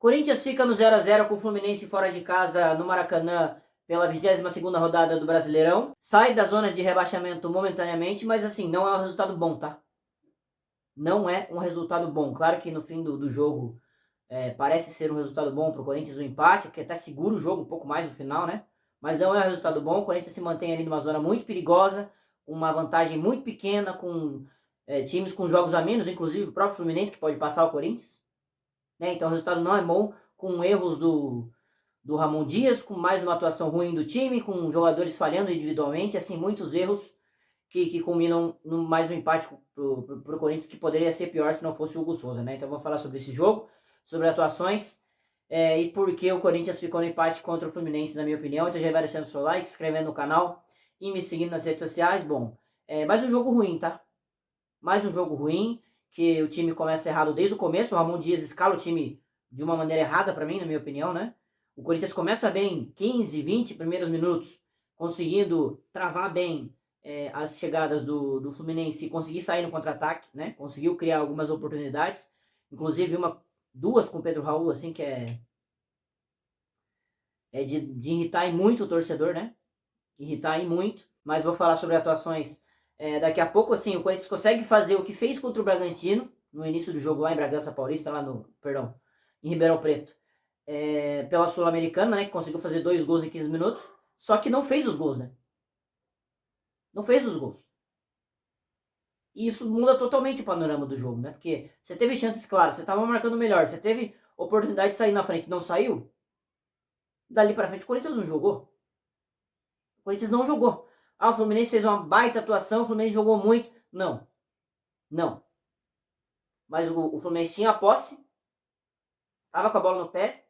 Corinthians fica no 0 a 0 com o Fluminense fora de casa no Maracanã pela 22ª rodada do Brasileirão. Sai da zona de rebaixamento momentaneamente, mas assim, não é um resultado bom, tá? Não é um resultado bom. Claro que no fim do jogo parece ser um resultado bom para o Corinthians o empate, que até segura o jogo um pouco mais no final, né? Mas não é um resultado bom. O Corinthians se mantém ali numa zona muito perigosa, uma vantagem muito pequena, com times com jogos a menos, inclusive o próprio Fluminense, que pode passar o Corinthians. Né? Então o resultado não é bom, com erros do Ramon Dias, com mais uma atuação ruim do time, com jogadores falhando individualmente, assim, muitos erros que culminam mais um empate pro Corinthians, que poderia ser pior se não fosse o Hugo Souza, né? Então vamos falar sobre esse jogo, sobre atuações e por que o Corinthians ficou no empate contra o Fluminense, na minha opinião. Então já vai deixando o seu like, se inscrevendo no canal e me seguindo nas redes sociais. Bom, mais um jogo ruim, tá? Mais um jogo ruim, que o time começa errado desde o começo. O Ramon Dias escala o time de uma maneira errada para mim, na minha opinião, né? O Corinthians começa bem, 15, 20 primeiros minutos, conseguindo travar bem as chegadas do Fluminense e conseguir sair no contra-ataque, né? Conseguiu criar algumas oportunidades, inclusive duas com o Pedro Raul, assim, que é de irritar e muito o torcedor, né? Irritar e muito. Mas vou falar sobre atuações daqui a pouco. Assim, o Corinthians consegue fazer o que fez contra o Bragantino, no início do jogo lá em Bragança Paulista, em Ribeirão Preto, pela Sul-Americana, né? Que conseguiu fazer 2 gols em 15 minutos, só que não fez os gols, né? Não fez os gols. E isso muda totalmente o panorama do jogo, né? Porque você teve chances claras, você estava marcando melhor, você teve oportunidade de sair na frente, não saiu. Dali para frente o Corinthians não jogou. O Corinthians não jogou. Ah, o Fluminense fez uma baita atuação, o Fluminense jogou muito. Não. Não. Mas o Fluminense tinha a posse, tava com a bola no pé,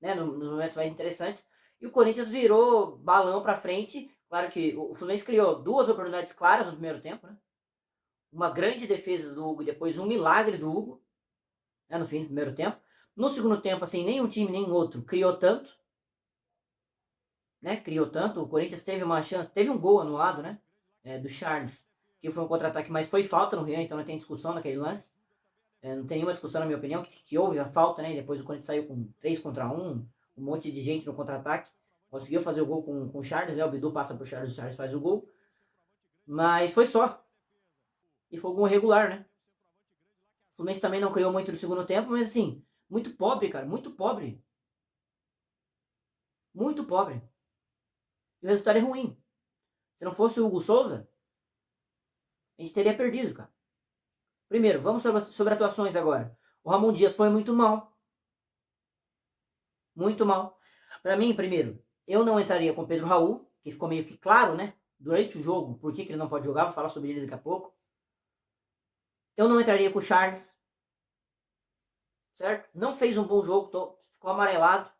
né, nos momentos mais interessantes, e o Corinthians virou balão para frente. Claro que o Fluminense criou 2 oportunidades claras no primeiro tempo, né? Uma grande defesa do Hugo e depois um milagre do Hugo, né, no fim do primeiro tempo. No segundo tempo, assim, nem um time nem outro criou tanto, né? Criou tanto. O Corinthians teve uma chance, teve um gol anulado, né? Do Charles, que foi um contra-ataque, mas foi falta no Rian, então não tem discussão naquele lance. Não tem nenhuma discussão, na minha opinião, que houve a falta, né? E depois o Corinthians saiu com 3 contra 1, um monte de gente no contra-ataque. Conseguiu fazer o gol com o Charles, né? O Bidu passa pro Charles, o Charles faz o gol. Mas foi só. E foi um gol regular, né? O Fluminense também não criou muito no segundo tempo, mas assim, muito pobre, cara, muito pobre. Muito pobre. E o resultado é ruim. Se não fosse o Hugo Souza, a gente teria perdido, cara. Primeiro, vamos sobre atuações agora. O Ramon Dias foi muito mal. Muito mal. Para mim, primeiro, eu não entraria com o Pedro Raul, que ficou meio que claro, né? Durante o jogo, por que ele não pode jogar, vou falar sobre ele daqui a pouco. Eu não entraria com o Charles, certo? Não fez um bom jogo, ficou amarelado.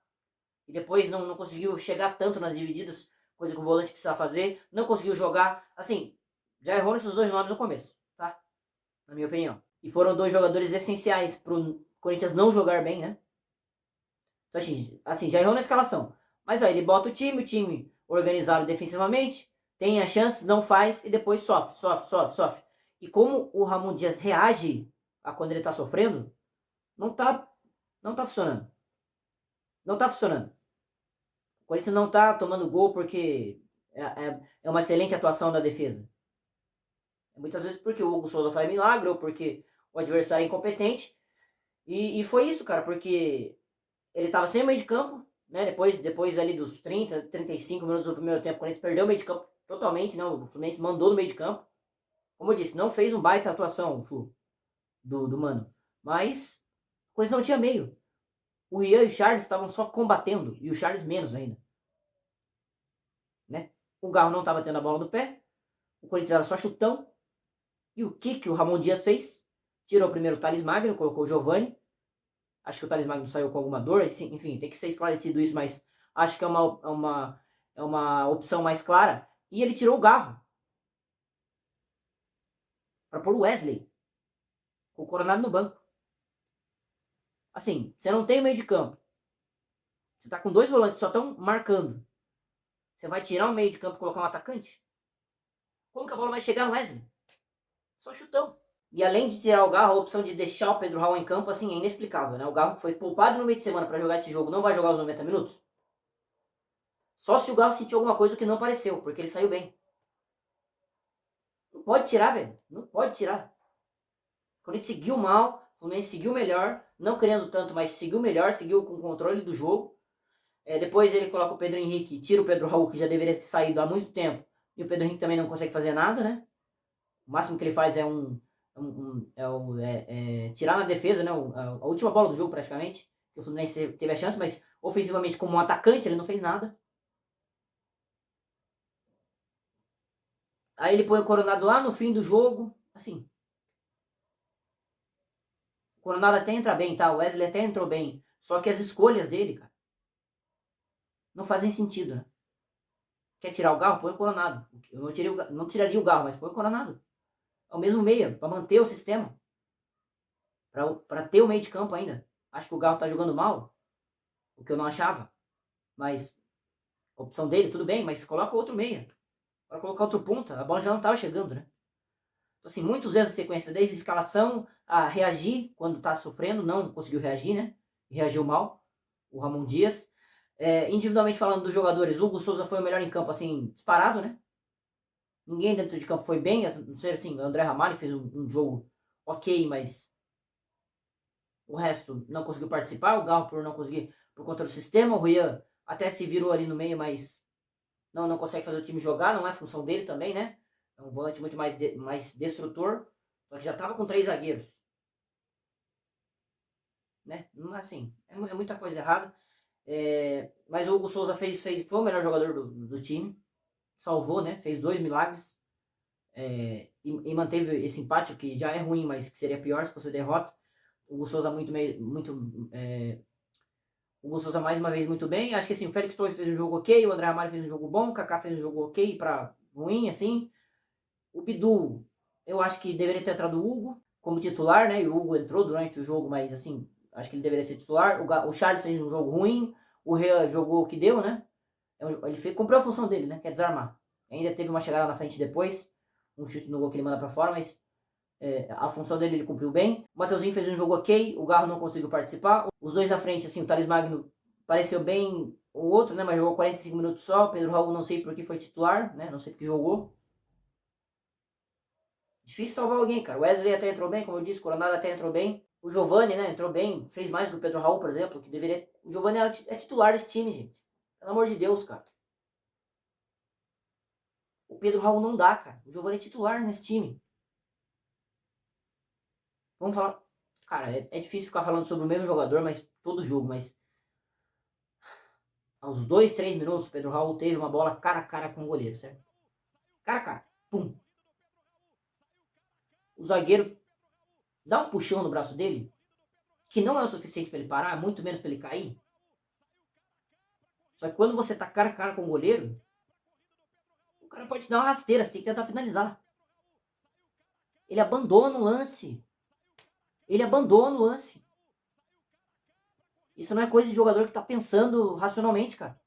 E depois não conseguiu chegar tanto nas divididas, coisa que o volante precisa fazer. Não conseguiu jogar. Assim, já errou nesses 2 nomes no começo, tá? Na minha opinião. E foram 2 jogadores essenciais pro Corinthians não jogar bem, né? Então, assim, já errou na escalação. Mas aí ele bota o time organizado defensivamente, tem a chance, não faz e depois sofre. E como o Ramon Dias reage a quando ele tá sofrendo, não tá funcionando. Não tá funcionando. O Corinthians não tá tomando gol porque é uma excelente atuação da defesa. Muitas vezes porque o Hugo Souza faz milagre ou porque o adversário é incompetente. E foi isso, cara, porque ele estava sem o meio de campo, né? Depois ali dos 30, 35 minutos do primeiro tempo, quando ele perdeu o meio de campo totalmente, não, o Fluminense mandou no meio de campo. Como eu disse, não fez um baita atuação o Flu, do Mano. Mas o Corinthians não tinha meio. O Rian e o Charles estavam só combatendo, e o Charles menos ainda. Né? O Garro não estava tendo a bola do pé, o Corinthians era só chutão. E o que o Ramon Dias fez? Tirou primeiro o Thales Magno, colocou o Giovani. Acho que o Thales Magno saiu com alguma dor, enfim, tem que ser esclarecido isso, mas acho que é uma opção mais clara. E ele tirou o Garro para pôr o Wesley, com o Coronado no banco. Assim, você não tem meio de campo. Você tá com 2 volantes, só estão marcando. Você vai tirar o meio de campo e colocar um atacante? Como que a bola vai chegar no Wesley? Só chutão. E além de tirar o Garro, a opção de deixar o Pedro Raul em campo, assim, é inexplicável, né? O Garro que foi poupado no meio de semana para jogar esse jogo, não vai jogar os 90 minutos? Só se o Garro sentiu alguma coisa que não pareceu, porque ele saiu bem. Não pode tirar, velho. Não pode tirar. O Corinthians seguiu mal, o Fluminense seguiu melhor, não criando tanto, mas seguiu melhor, seguiu com o controle do jogo. Depois ele coloca o Pedro Henrique, tira o Pedro Raul, que já deveria ter saído há muito tempo, e o Pedro Henrique também não consegue fazer nada, né? O máximo que ele faz é tirar na defesa, né? A última bola do jogo, praticamente. Que o Fluminense teve a chance, mas ofensivamente, como um atacante, ele não fez nada. Aí ele põe o Coronado lá no fim do jogo, assim. O Coronado até entra bem, tá? O Wesley até entrou bem. Só que as escolhas dele, cara, não fazem sentido, né? Quer tirar o Garro? Põe o Coronado. Eu não tiraria o Garro, mas põe o Coronado. É o mesmo meia, para manter o sistema. Para ter o meio de campo ainda. Acho que o Garro tá jogando mal, o que eu não achava. Mas a opção dele, tudo bem, mas coloca outro meia. Para colocar outro ponta, a bola já não estava chegando, né? Então, assim, muitos erros de sequência, desde a escalação a reagir quando está sofrendo, não conseguiu reagir, né? Reagiu mal, o Ramon Dias. Individualmente falando dos jogadores, Hugo Souza foi o melhor em campo, assim, disparado, né? Ninguém dentro de campo foi bem, não sei assim, o André Ramalho fez um jogo ok, mas o resto não conseguiu participar, o Galo por não conseguir, por conta do sistema, o Rian até se virou ali no meio, mas não consegue fazer o time jogar, não é função dele também, né? É um volante muito mais destrutor, só que já estava com 3 zagueiros, né? Assim, é muita coisa errada. Mas o Hugo Souza foi o melhor jogador do time, salvou, né? Fez 2 milagres. E manteve esse empate, o que já é ruim, mas que seria pior se fosse derrota. O Hugo Souza o Hugo Souza mais uma vez muito bem. Acho que assim, o Félix Torres fez um jogo ok, o André Amaro fez um jogo bom, o Kaká fez um jogo ok para ruim, assim. O Bidu, eu acho que deveria ter entrado o Hugo como titular, né? E o Hugo entrou durante o jogo, mas assim, acho que ele deveria ser titular. O Charles fez um jogo ruim, o Real jogou o que deu, né? Cumpriu a função dele, né? Que é desarmar. Ainda teve uma chegada na frente depois, um chute no gol que ele manda para fora, mas a função dele ele cumpriu bem. O Mateuzinho fez um jogo ok, o Garro não conseguiu participar. Os dois à frente, assim, o Thales Magno pareceu bem o outro, né? Mas jogou 45 minutos só. O Pedro Raul não sei por que foi titular, né? Não sei porque jogou. Difícil salvar alguém, cara. O Wesley até entrou bem, como eu disse, o Coronado até entrou bem. O Giovani, né, entrou bem, fez mais do que o Pedro Raul, por exemplo, que deveria... O Giovani é titular desse time, gente. Pelo amor de Deus, cara. O Pedro Raul não dá, cara. O Giovani é titular nesse time. Vamos falar... Cara, é difícil ficar falando sobre o mesmo jogador, mas todo jogo, mas... Aos 2, 3 minutos, o Pedro Raul teve uma bola cara a cara com o goleiro, certo? Cara a cara. Pum. O zagueiro dá um puxão no braço dele, que não é o suficiente para ele parar, muito menos para ele cair. Só que quando você tá cara a cara com o goleiro, o cara pode te dar uma rasteira, você tem que tentar finalizar. Ele abandona o lance. Ele abandona o lance. Isso não é coisa de jogador que tá pensando racionalmente, cara.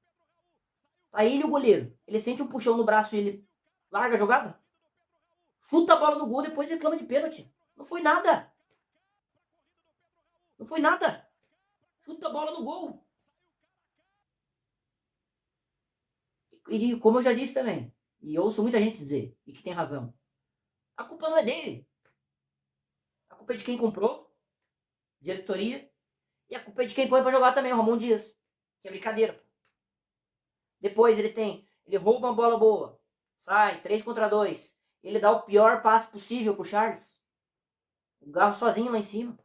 Aí ele e o goleiro. Ele sente um puxão no braço e ele larga a jogada. Chuta a bola no gol, depois reclama de pênalti. Não foi nada. Não foi nada. Chuta a bola no gol. E como eu já disse também, e ouço muita gente dizer, e que tem razão, a culpa não é dele. A culpa é de quem comprou, diretoria, e a culpa é de quem põe pra jogar também, o Ramon Dias. Que é brincadeira. Depois ele rouba uma bola boa, sai, 3 contra 2. Ele dá o pior passe possível pro Charles. O Garro sozinho lá em cima.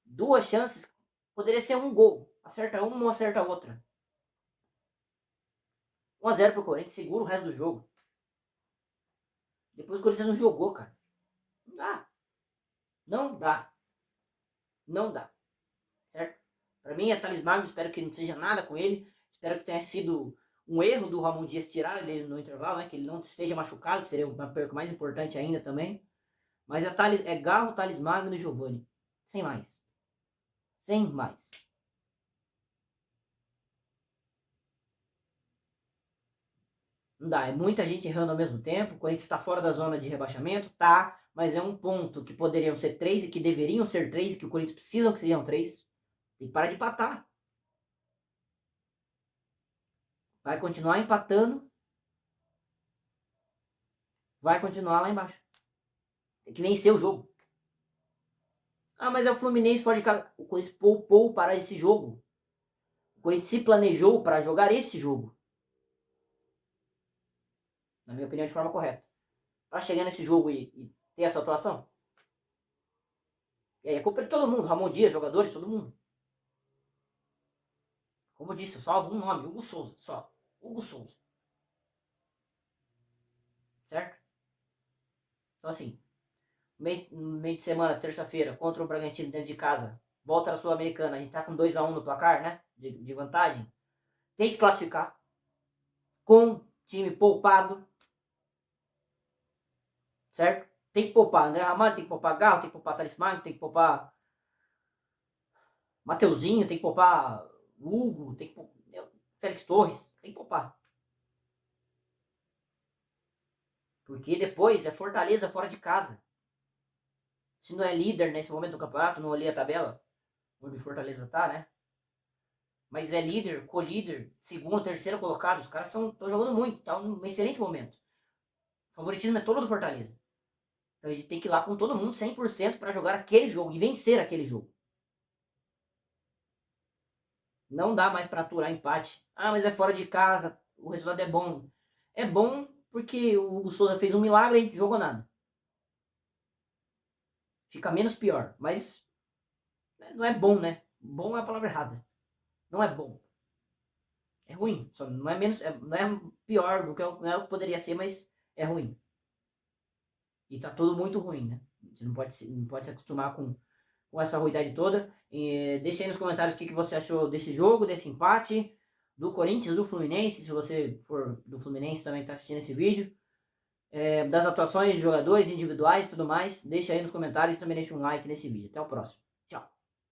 2 chances, poderia ser um gol. Acerta uma ou acerta a outra. 1-0 pro Corinthians, segura o resto do jogo. Depois o Corinthians não jogou, cara. Não dá. Não dá. Não dá. Certo? Pra mim é Thales Magno, espero que não seja nada com ele. Espero que tenha sido um erro do Ramon Dias tirar ele no intervalo, né? Que ele não esteja machucado, que seria uma perca mais importante ainda também. Mas é Garro, Thales Magno e Giovani. Sem mais. Sem mais. Não dá, é muita gente errando ao mesmo tempo. O Corinthians está fora da zona de rebaixamento, tá, mas é um ponto que poderiam ser 3 e que deveriam ser 3 e que o Corinthians precisa que sejam 3. Tem que parar de empatar. Vai continuar empatando. Vai continuar lá embaixo. Tem que vencer o jogo. Ah, mas é o Fluminense fora de casa. O Corinthians poupou para esse jogo. O Corinthians se planejou para jogar esse jogo. Na minha opinião, de forma correta. Para chegar nesse jogo e ter essa atuação. E aí é culpa de todo mundo. Ramon Dias, jogadores, todo mundo. Como eu disse, eu salvo um nome. Hugo Souza, só. Hugo Souza. Certo? Então assim, meio de semana, terça-feira, contra o Bragantino dentro de casa. Volta na Sul-Americana. A gente tá com 2-1 no placar, né? De vantagem. Tem que classificar. Com time poupado. Certo? Tem que poupar André Ramalho, tem que poupar Garro, tem que poupar Thales Magno, tem que poupar Mateuzinho, tem que poupar Hugo, tem que poupar Félix Torres, tem que poupar. Porque depois é Fortaleza fora de casa. Se não é líder nesse momento do campeonato, não olhei a tabela, onde Fortaleza tá, né? Mas é líder, co-líder, segundo, terceiro colocado. Os caras estão jogando muito, tá um excelente momento. O favoritismo é todo do Fortaleza. Então a gente tem que ir lá com todo mundo 100% para jogar aquele jogo e vencer aquele jogo. Não dá mais para aturar empate. Ah, mas é fora de casa, o resultado é bom. É bom porque o Hugo Souza fez um milagre e a gente jogou nada. Fica menos pior, mas não é bom, né? Bom é a palavra errada. Não é bom. É ruim. Só não é menos, não é pior do que não é o que poderia ser, mas é ruim. E tá tudo muito ruim, né? Você não pode se acostumar com essa ruidade toda. Deixa aí nos comentários o que você achou desse jogo, desse empate, do Corinthians, do Fluminense, se você for do Fluminense também está assistindo esse vídeo. Das atuações de jogadores individuais e tudo mais. Deixa aí nos comentários e também deixa um like nesse vídeo. Até o próximo. Tchau.